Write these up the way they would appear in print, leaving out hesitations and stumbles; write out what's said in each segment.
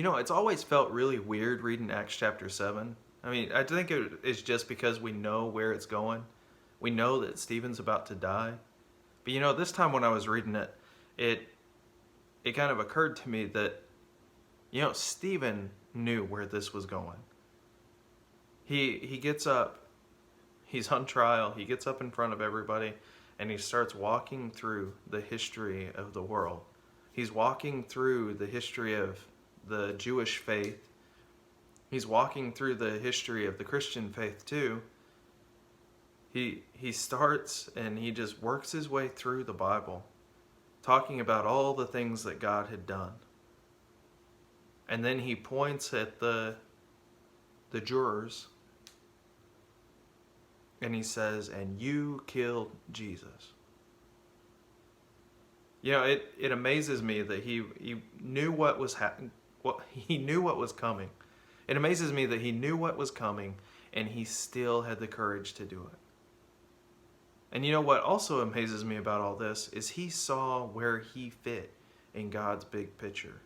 It's always felt really weird reading Acts chapter 7. I mean, I think it's just because we know where it's going. We know that Stephen's about to die. But this time when I was reading it, it it kind of occurred to me that Stephen knew where this was going. He gets up, he's on trial, he gets up in front of everybody, and he starts walking through the history of the world. He's walking through the history of the Jewish faith. He's walking through the history of the Christian faith too. He starts and he just works his way through the Bible, talking about all the things that God had done. And then he points at the jurors and he says, "And you killed Jesus." It amazes me that he knew what was he knew what was coming. It amazes me that he knew what was coming and he still had the courage to do it. And what also amazes me about all this is he saw where he fit in God's big picture.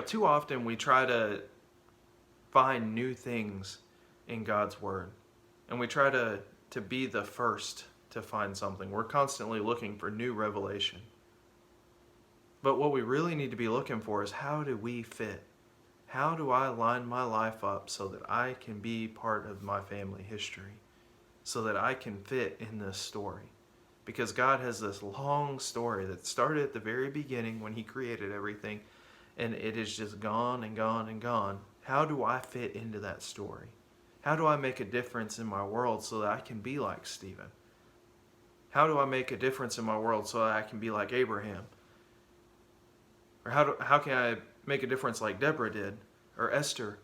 Too often we try to find new things in God's Word. And we try to be the first to find something. We're constantly looking for new revelation. But what we really need to be looking for is, how do we fit? How do I line my life up so that I can be part of my family history? So that I can fit in this story? Because God has this long story that started at the very beginning when He created everything, and it is just gone and gone and gone. How do I fit into that story? How do I make a difference in my world so that I can be like Stephen? How do I make a difference in my world so that I can be like Abraham? Or how can I make a difference like Deborah did, or Esther?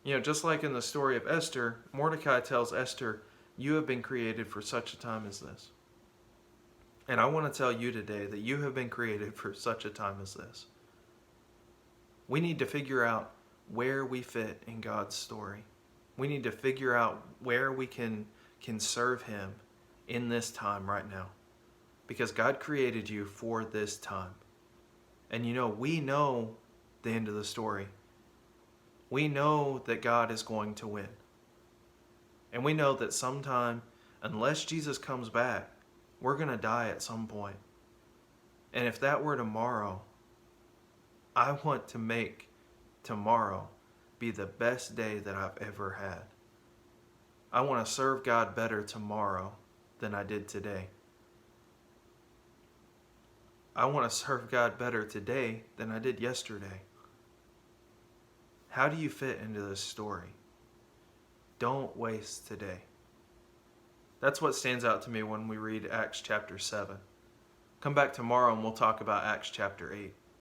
Just like in the story of Esther, Mordecai tells Esther, "You have been created for such a time as this." And I want to tell you today that you have been created for such a time as this. We need to figure out where we fit in God's story. We need to figure out where we can serve Him in this time right now. Because God created you for this time. And we know the end of the story. We know that God is going to win. And we know that sometime, unless Jesus comes back, we're going to die at some point. And if that were tomorrow, I want to make tomorrow be the best day that I've ever had. I want to serve God better tomorrow than I did today. I want to serve God better today than I did yesterday. How do you fit into this story? Don't waste today. That's what stands out to me when we read Acts chapter 7. Come back tomorrow and we'll talk about Acts chapter 8.